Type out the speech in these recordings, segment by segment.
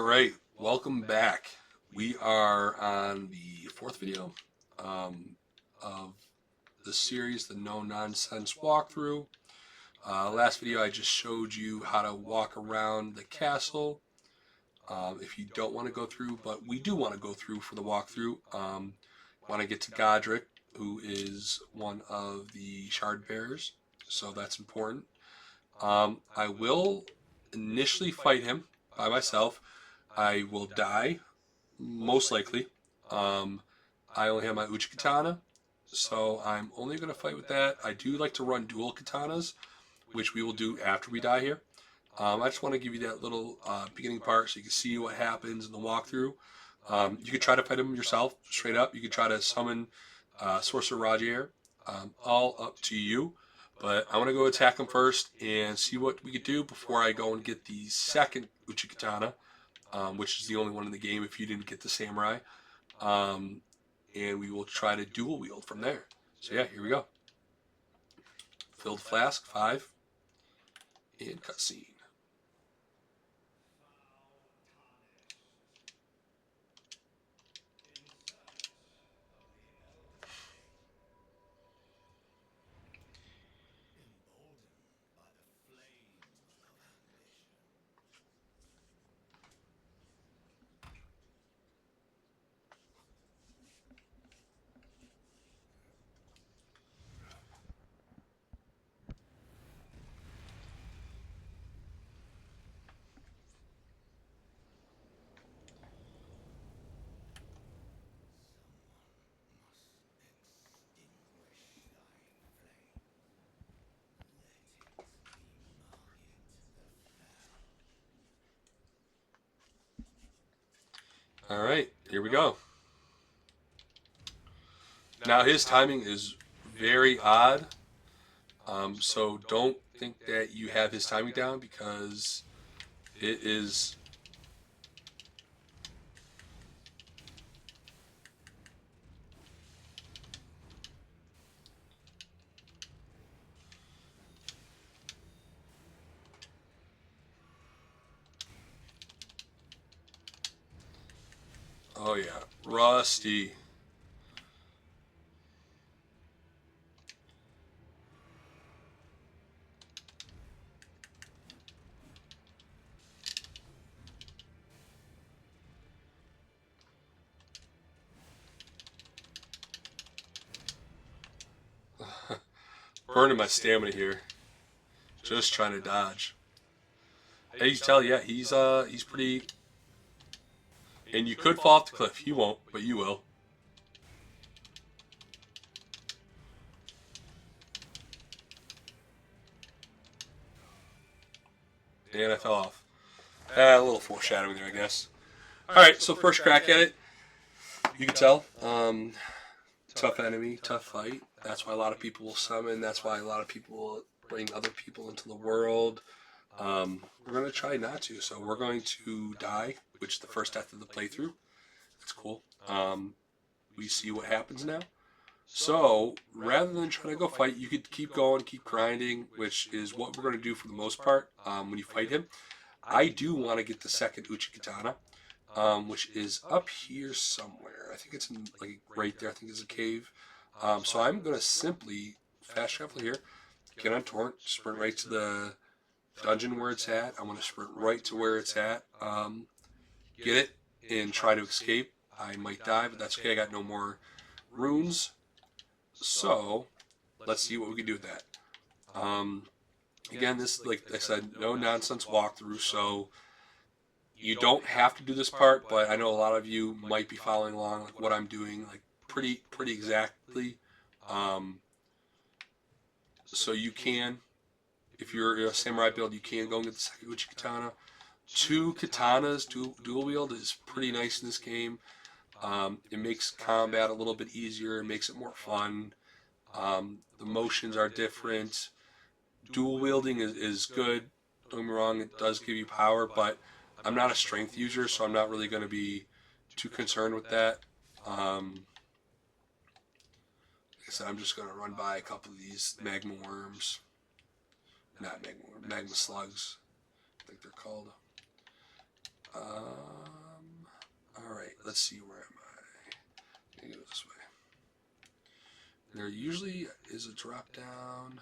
Alright, welcome back. We are on the fourth video of the series, the No Nonsense Walkthrough. Last video I just showed you how to walk around the castle. If you don't want to go through, but we do want to go through for the walkthrough. Want to get to Godric, who is one of the shard bearers, so that's important. I will initially fight him by myself. I will die, most likely. Um, I only have my Uchigatana, so I'm only going to fight with that. I do like to run dual katanas, which we will do after we die here. I just want to give you that little beginning part so you can see what happens in the walkthrough. You could try to fight him yourself, straight up. You could try to summon Sorcerer Rajier. All up to you. But I want to go attack him first and see what we could do before I go and get the second Uchigatana, which is the only one in the game if you didn't get the Samurai. And we will try to dual wield from there. So yeah, here we go. Filled flask, 5. And cutscene. Alright, here we go. Now his timing is very odd, so don't think that you have his timing down because it is. Oh yeah, rusty. Burning my stamina here, just trying to dodge. As you can tell, yeah, he's pretty. And you could fall off the cliff. You won't, but you will. And I fell off. A little foreshadowing there, I guess. Alright, so first crack at it. You can tell. Tough enemy, tough fight. That's why a lot of people will summon. That's why a lot of people will bring other people into the world. We're going to try not to. So we're going to die, which is the first death of the playthrough. That's cool. We see what happens now. So, rather than trying to go fight, you could keep going, keep grinding, which is what we're going to do for the most part when you fight him. I do want to get the second Uchigatana, which is up here somewhere. I think it's in, like right there. I think it's a cave. So I'm going to simply fast travel here, get on Torrent, sprint right to the dungeon where it's at. I'm going to sprint right to where it's at, get it, and try to escape. I might die, but that's okay. I got no more runes. So, let's see what we can do with that. Again, this, like I said, no nonsense walkthrough, so you don't have to do this part, but I know a lot of you might be following along, like what I'm doing, like pretty exactly. So you can, if you're a samurai build, you can go and get the second Uchigatana. 2 katanas, dual wield is pretty nice in this game. It makes combat a little bit easier. It makes it more fun. The motions are different. Dual wielding is good. Don't get me wrong, it does give you power, but I'm not a strength user, so I'm not really going to be too concerned with that. Like I said, I'm just going to run by a couple of these magma worms. Not magma worms, magma slugs, I think they're called. Alright, let's see, where am I? I'm gonna go this way. There usually is a drop down.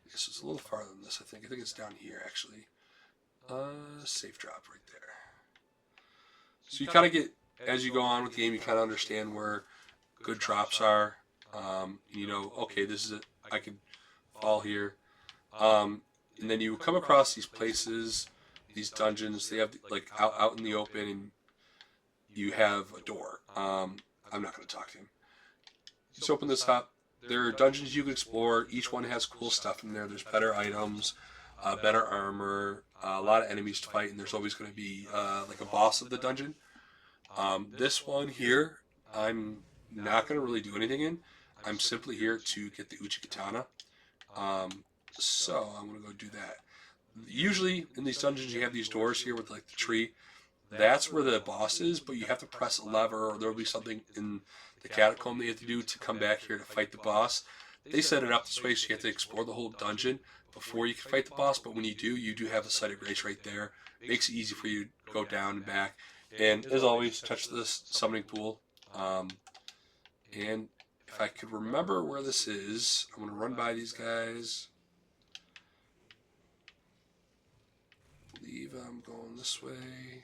I guess it's a little farther than this, I think. I think it's down here, actually. Safe drop right there. So you kind of get, as you go on with the game, you kind of understand where good drops are. You know, okay, this is it. I can fall here. And then you come across these places, these dungeons. They have, like, out in the open, and you have a door. I'm not going to talk to him. Just open this up. There are dungeons you can explore. Each one has cool stuff in there. There's better items, better armor, a lot of enemies to fight, and there's always going to be like a boss of the dungeon. This one here, I'm not going to really do anything in. I'm simply here to get the Uchigatana. So I'm going to go do that. Usually in these dungeons you have these doors here with like the tree. That's where the boss is, but you have to press a lever, or there will be something in the catacomb that you have to do to come back here to fight the boss. They set it up this way so you have to explore the whole dungeon before you can fight the boss, but when you do have the site of grace right there. It makes it easy for you to go down and back. And as always, touch this summoning pool. And if I could remember where this is, I'm going to run by these guys. I believe I'm going this way.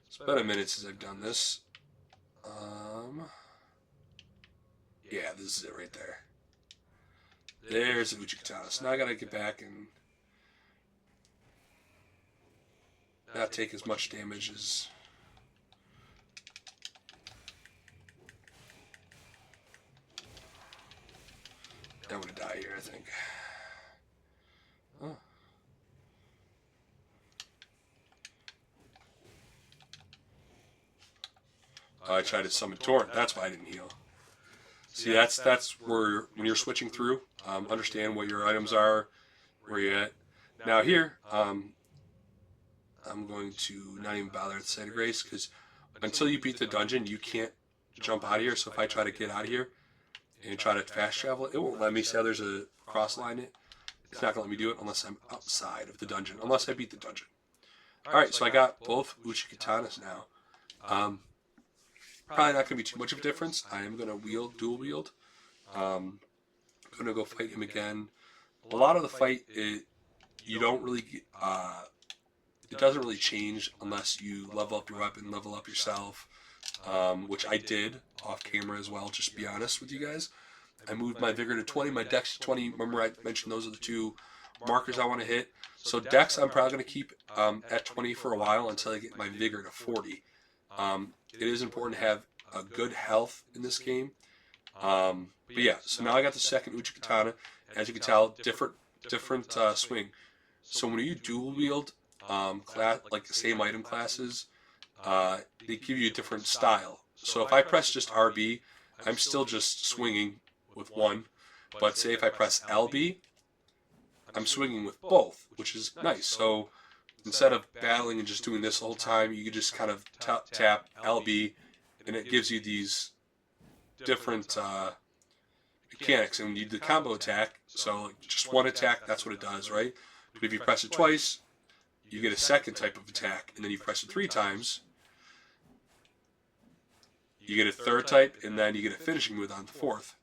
It's been a minute since I've done this. Yeah, this is it right there. There's the Uchigatana. So now I gotta get back and not take as much damage as... I'm gonna die here, I think. Oh. I tried to summon Torrent. That's why I didn't heal. See, that's where, when you're switching through, understand what your items are, where you're at. Now here, I'm going to not even bother at the site of grace, because until you beat the dungeon, you can't jump out of here. So if I try to get out of here and try to fast travel, it won't let me. See how there's a cross line? It's not going to let me do it unless I'm outside of the dungeon, unless I beat the dungeon. Alright, so I got both Uchigatanas now. Probably not going to be too much of a difference. I am going to dual wield. I'm going to go fight him again. A lot of the fight, you don't really get, it doesn't really change unless you level up your weapon, level up yourself, which I did off camera as well, just to be honest with you guys. I moved my vigor to 20, my dex to 20. Remember I mentioned those are the two markers I want to hit. So dex I'm probably going to keep at 20 for a while until I get my vigor to 40. It is important to have a good health in this game. But yeah, so now I got the second Uchigatana. As you can tell, different swing. So when you dual wield like the same item classes, they give you a different style. So if I press just RB, I'm still just swinging with one. But say if I press LB, I'm swinging with both, which is nice. So instead of battling and just doing this the whole time, you can just kind of tap LB, and it gives you these different mechanics. And you do the combo attack, so just one attack, that's what it does, right? But if you press it twice, you get a second type of attack, and then you press it 3 times, you get a third type, and then you get a finishing move on the 4th.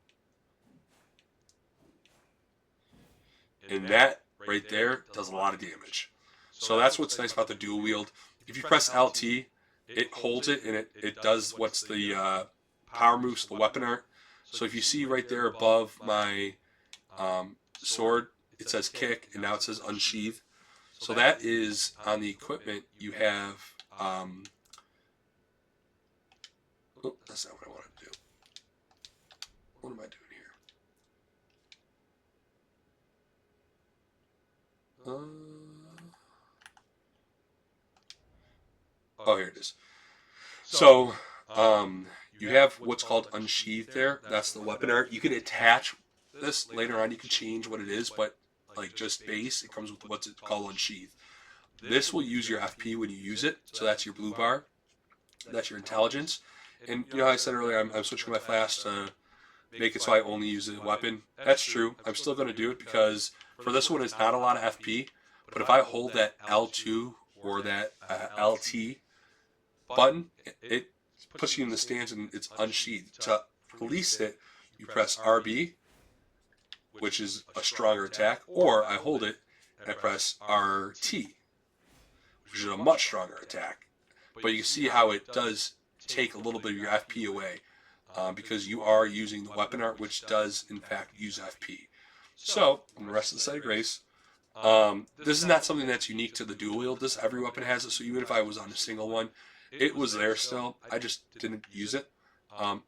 And that right there does a lot of damage. So that's what's nice about the dual wield. If you press LT, it holds it, and it does what's the power moves, the weapon art. So if you see right there above my sword, it says kick, and now it says unsheath. So that is on the equipment you have. Oh, that's not what I want to do. What am I doing here? Oh, here it is. So, you have what's called unsheathed there. That's the weapon art. You can attach this later on. You can change what it is, but like just base, it comes with what's it called unsheathed. This will use your FP when you use it. So that's your blue bar. That's your intelligence. And you know how I said earlier, I'm switching my flash to make it so I only use a weapon. That's true. I'm still going to do it because For this one, it's not a lot of FP, but if I hold that L2 or that LT button, it puts you in the stance and it's unsheathed. To release it, you press RB, which is a stronger attack, or I hold it and I press RT, which is a much stronger attack. But you can see how it does take a little bit of your FP away because you are using the weapon art, which does in fact use FP. So, in the rest of the site of grace, this is not something that's unique to the dual wield. Every weapon has it, so even if I was on a single one, it was there still. I just didn't use it. I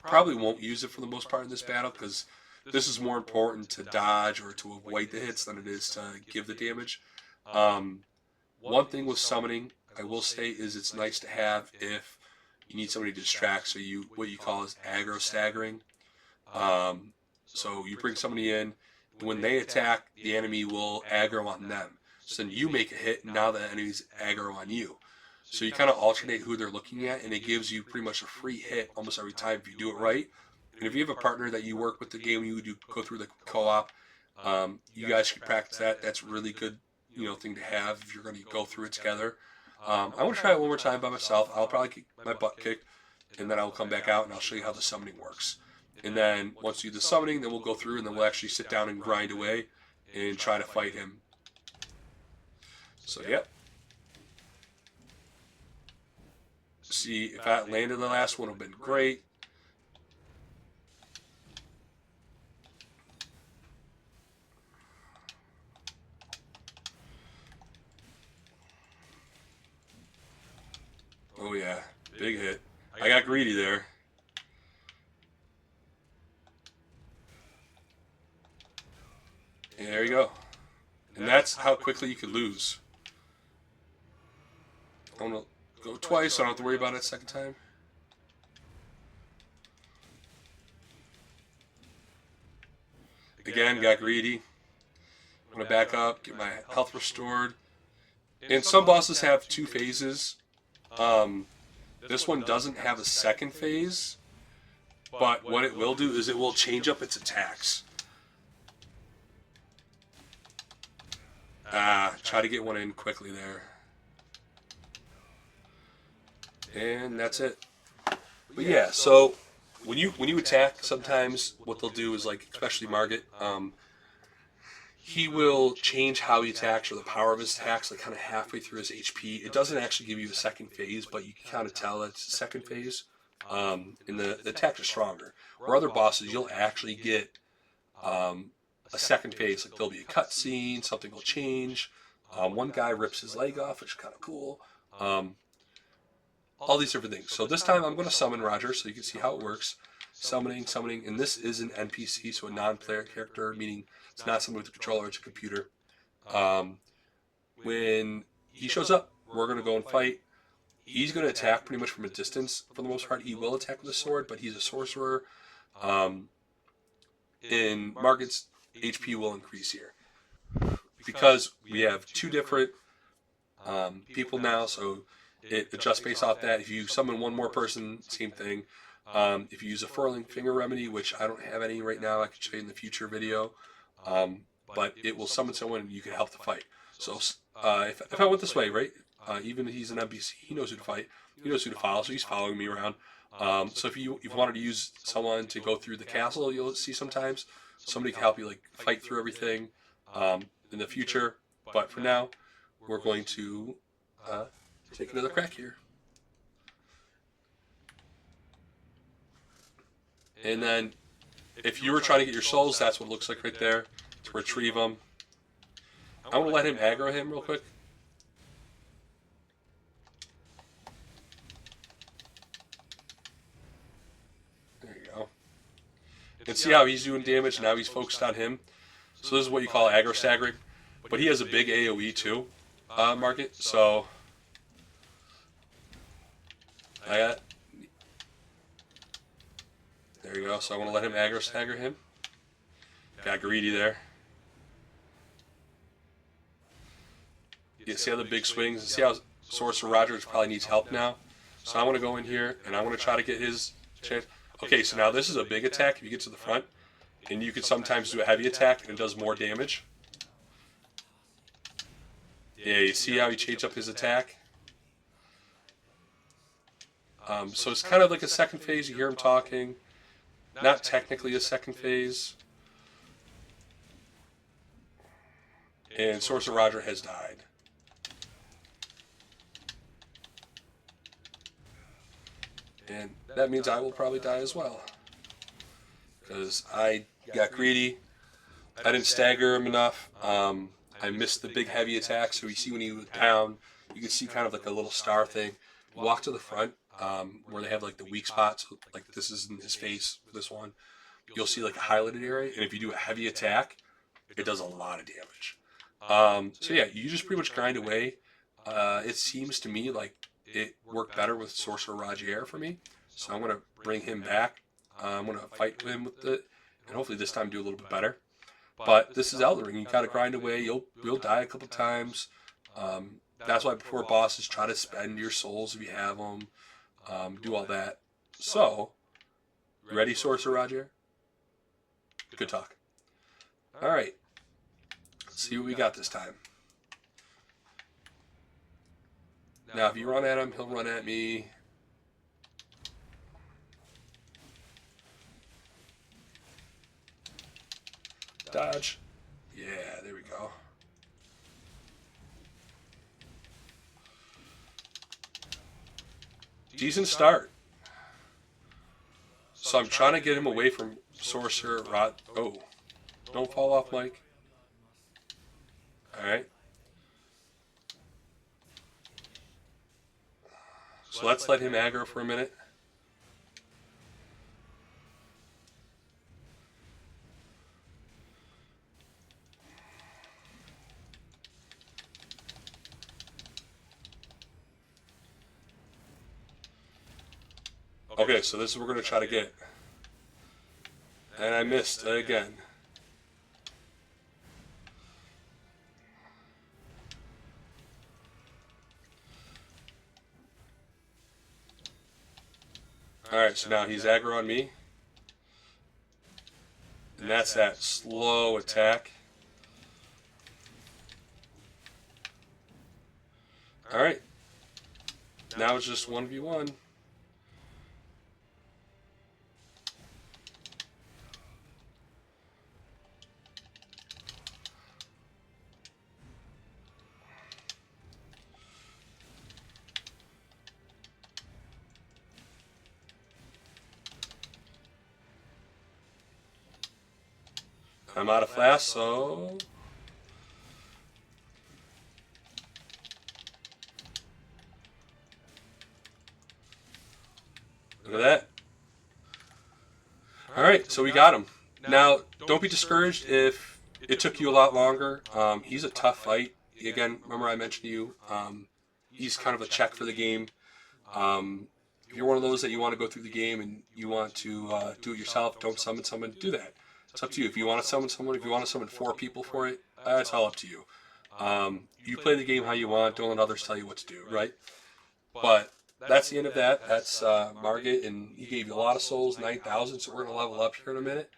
probably won't use it for the most part in this battle because this is more important to dodge or to avoid the hits than it is to give the damage. One thing with summoning, I will say, is it's nice to have if you need somebody to distract, so what you call is aggro staggering. So you bring somebody in, and when they attack, the enemy will aggro on them. So then you make a hit, and now the enemy's aggro on you. So you kind of alternate who they're looking at, and it gives you pretty much a free hit almost every time if you do it right. And if you have a partner that you work with the game, you do go through the co-op, you guys should practice that. That's a really good thing to have if you're going to go through it together. I want to try it one more time by myself. I'll probably get my butt kicked, and then I'll come back out and I'll show you how the summoning works. And then once you do the summoning, then we'll go through and then we'll actually sit down and grind away and try to fight him. So, yep. See, if I landed the last one, it would have been great. Oh yeah, big hit. I got greedy there. And there you go. And that's how quickly you could lose. I'm going to go twice, so I don't have to worry about it second time. Again, got greedy. I'm going to back up, get my health restored. And some bosses have 2 phases. This one doesn't have a second phase, but what it will do is it will change up its attacks. Try to get one in quickly there. And that's it. But yeah, so when you attack, sometimes what they'll do is, like, especially Margit, he will change how he attacks or the power of his attacks, like kind of halfway through his HP. It doesn't actually give you a second phase, but you can kind of tell it's a second phase. And the attacks are stronger. Where other bosses, you'll actually get a second phase. Like, there'll be a cutscene, something will change. One guy rips his leg off, which is kind of cool. All these different things. So this time I'm going to summon Roger so you can see how it works. Summoning, and this is an NPC, so a non-player character, meaning it's not someone with a controller, it's a computer. When he shows up, we're going to go and fight. He's going to attack pretty much from a distance for the most part. He will attack with a sword, but he's a sorcerer. And Margit's HP will increase here. Because we have 2 different people now, so it adjusts based off that. If you summon one more person, same thing. If you use a furling finger remedy, which I don't have any right now, I can show you in the future video. But it will summon someone and you can help the fight. So if I went this way, right, even if he's an NPC, he knows who to fight. He knows who to follow, so he's following me around. So if you wanted to use someone to go through the castle, you'll see sometimes somebody can help you, like, fight through everything in the future. But for now, we're going to take another crack here. And then, if you were trying to get your souls, that's what it looks like right there, to retrieve them. I want to let him aggro him real quick. There you go. And see how he's doing damage, now he's focused on him. So this is what you call aggro staggering. But he has a big AoE too, Margit, so there you go. So I want to let him aggro stagger him. Got greedy there. You see how the big swings? See how Sorcerer Rogers probably needs help now? So I want to go in here and I want to try to get his chance. Okay, so now this is a big attack if you get to the front. And you can sometimes do a heavy attack and it does more damage. Yeah, you see how he changed up his attack? So it's kind of like a second phase. You hear him talking. Not technically a second phase. And Sorcerer Roger has died. And that means I will probably die as well. Because I got greedy. I didn't stagger him enough. I missed the big heavy attack. So you see when he was down, you can see kind of like a little star thing. You walk to the front where they have like the weak spots. Like this is in his face, this one. You'll see like a highlighted area. And if you do a heavy attack, it does a lot of damage. So yeah, you just pretty much grind away. It seems to me like it worked better with Sorcerer Rogier for me. So I'm going to bring him back. I'm going to fight him with it. And hopefully this time do a little bit better. But this is Elden Ring. You gotta grind away. You'll die a couple times. That's why before bosses, try to spend your souls if you have them. Do all that. So, ready, Sorcerer Roger? Good talk. All right. Let's see what we got this time. Now, if you run at him, he'll run at me. Dodge. Yeah, there we go. Decent start. So I'm trying to get him away from Sorcerer Rod. Oh, don't fall off, Mike. Alright. So let's let him aggro for a minute. Okay, so this is what we're going to try to get. And I missed again. Alright, so now he's aggro on me. And that's that slow attack. Alright. Now it's just 1v1. I'm out of flash, so... Look at that. Alright, so we got him. Now, don't be discouraged if it took you a lot longer. He's a tough fight. Again, remember I mentioned to you, he's kind of a check for the game. If you're one of those that you want to go through the game and you want to do it yourself, don't summon someone, do that. It's up to you. If you want to summon someone, if you want to summon 4 people for it, that's all up to you. You play the game how you want. Don't let others tell you what to do, right? But that's the end of that. That's Margit, and he gave you a lot of souls, 9,000, so we're going to level up here in a minute,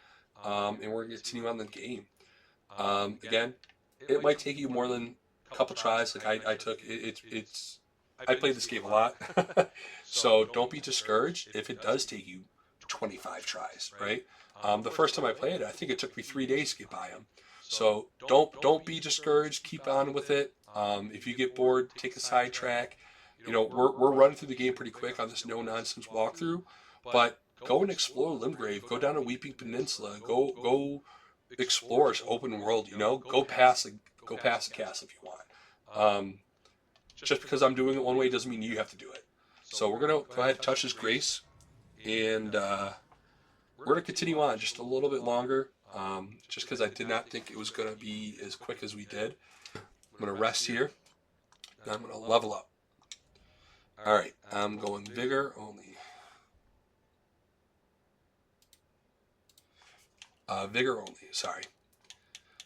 and we're going to continue on the game. Again, it might take you more than a couple tries. Like I took, I played this game a lot, so don't be discouraged if it does take you 25 tries, right? The first time I played it, I think it took me 3 days to get by him. So don't be discouraged. Keep on with it. If you get bored, take a sidetrack. You know, we're running through the game pretty quick on this no-nonsense walkthrough, but go and explore Limgrave. Go down to Weeping Peninsula. Go explore open world. You know, go past the castle if you want. Just because I'm doing it one way doesn't mean you have to do it. So we're gonna go ahead and touch his grace, and we're gonna continue on just a little bit longer. Just because I did not think it was gonna be as quick as we did. I'm gonna rest here. And I'm gonna level up. All right, I'm going vigor only. Vigor only. Sorry.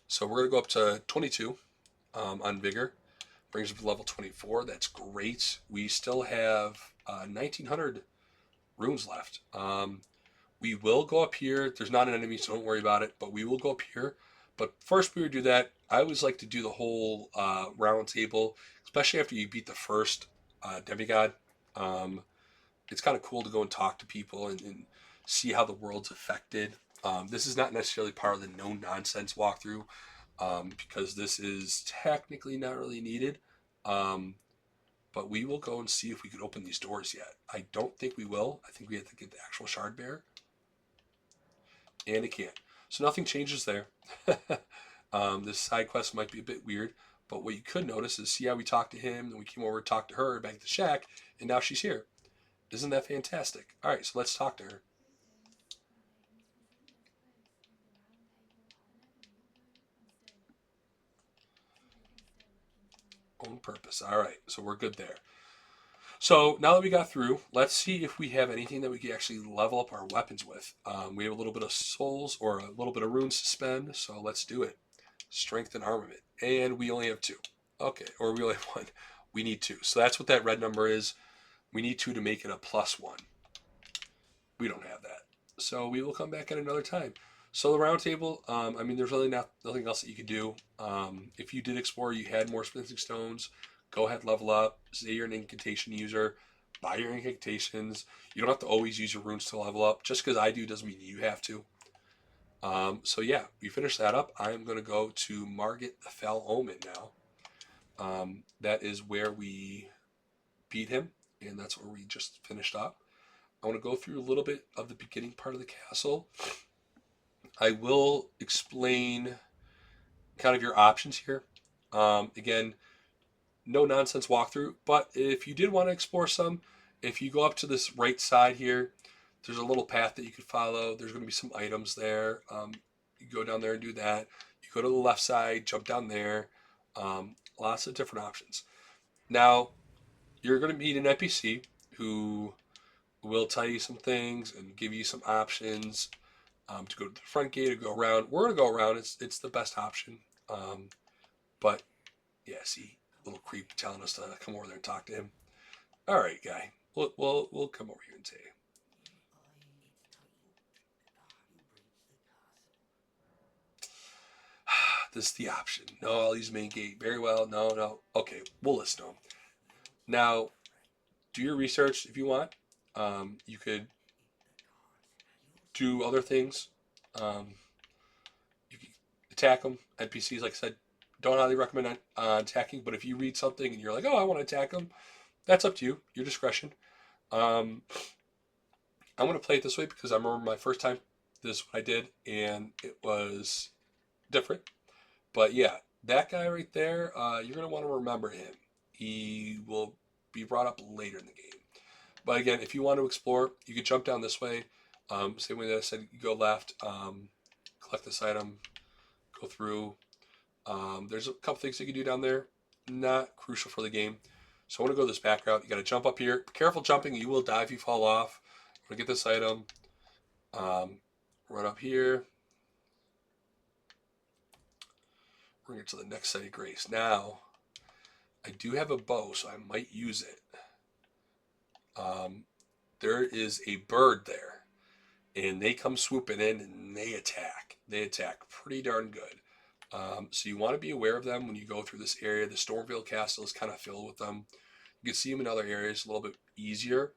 So we're gonna go up to 22 on vigor. Brings us to level 24. That's great. We still have 1,900 runes left. We will go up here. There's not an enemy, so don't worry about it. But we will go up here But first, we would do that. I always like to do the whole round table, especially after you beat the first demigod. Um, it's kind of cool to go and talk to people and see how the world's affected. This is not necessarily part of the no nonsense walkthrough because this is technically not really needed. Um, but we will go and see if we can open these doors yet. I don't think we will. I think we have to get the actual shard bear, and it can't. So nothing changes there. This side quest might be a bit weird, but what you could notice is see how we talked to him, and we came over to talk to her back at the shack, and now she's here. Isn't that fantastic? All right, so let's talk to her. On purpose. All right, so we're good there. So now that we got through, let's see if we have anything that we can actually level up our weapons with. We have a little bit of souls or a little bit of runes to spend, so let's do it. Strength and armament. And we only have 2. Okay, or we only have 1. We need 2. So that's what that red number is. We need 2 to make it a +1. We don't have that. So we will come back at another time. So the round table, I mean, there's really nothing else that you could do. If you did explore, you had more smithing stones, go ahead, level up, say you're an incantation user, buy your incantations. You don't have to always use your runes to level up. Just because I do doesn't mean you have to. So yeah, we finished that up. I am going to go to Margit the Fell Omen now. That is where we beat him, and that's where we just finished up. I want to go through a little bit of the beginning part of the castle. I will explain kind of your options here. Again, no nonsense walkthrough, but if you did want to explore some, if you go up to this right side here, there's a little path that you could follow. There's going to be some items there. You go down there and do that. You go to the left side, jump down there. Lots of different options. Now, you're going to meet an NPC who will tell you some things and give you some options to go to the front gate or go around. We're going to go around. It's the best option. But yeah, see, little creep telling us to come over there and talk to him. All right, guy. We'll come over here and say, this is the option. No, I'll use main gate. Very well. No, no. Okay, we'll listen to him. Now, do your research if you want. You could do other things. Um, you can attack them. NPCs, like I said, don't highly recommend attacking. But if you read something and you're like, oh, I want to attack them, that's up to you. Your discretion. Um, I'm going to play it this way because I remember my first time this is what I did, and it was different. But yeah, that guy right there, you're going to want to remember him. He will be brought up later in the game. But again, if you want to explore, you can jump down this way. Same way that I said, you go left, collect this item, go through. There's a couple things you can do down there. Not crucial for the game. So I want to go this back route. You got to jump up here. Be careful jumping. You will die if you fall off. I'm going to get this item. Run up here. We're going to get to the next site of grace. Now, I do have a bow, so I might use it. There is a bird there, and they come swooping in and they attack. They attack pretty darn good. So you want to be aware of them when you go through this area. The Stormvale Castle is kind of filled with them. You can see them in other areas a little bit easier.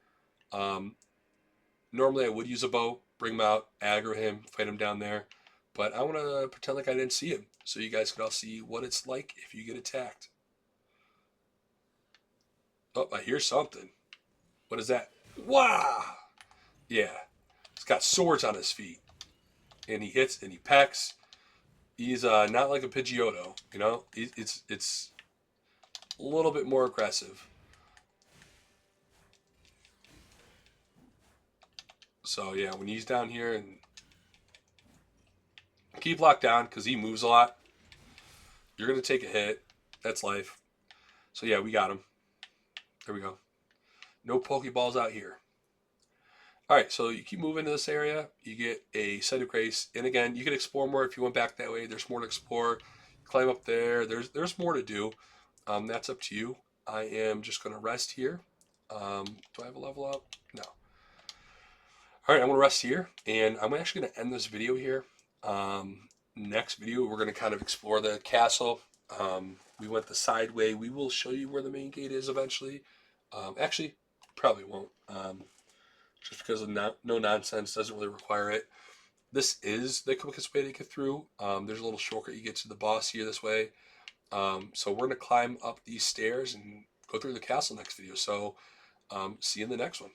Normally I would use a bow, bring him out, aggro him, fight him down there. But I want to pretend like I didn't see him, so you guys can all see what it's like if you get attacked. Oh, I hear something. What is that? Wow! Yeah. He's got swords on his feet. And he hits and he pecks. He's not like a Pidgeotto, you know? It's a little bit more aggressive. So yeah, when he's down here and keep locked down because he moves a lot, you're going to take a hit. That's life. So yeah, we got him. There we go. No Pokeballs out here. All right, so you keep moving to this area. You get a site of grace, and again, you can explore more if you went back that way. There's more to explore. Climb up there. There's more to do. That's up to you. I am just going to rest here. Do I have a level up? No. All right, I'm going to rest here, and I'm actually going to end this video here. next video, we're going to kind of explore the castle. We went the side way. We will show you where the main gate is eventually. Actually, probably won't. Just because of no nonsense doesn't really require it. This is the quickest way to get through. There's a little shortcut you get to the boss here this way. So we're going to climb up these stairs and go through the castle next video. So see you in the next one.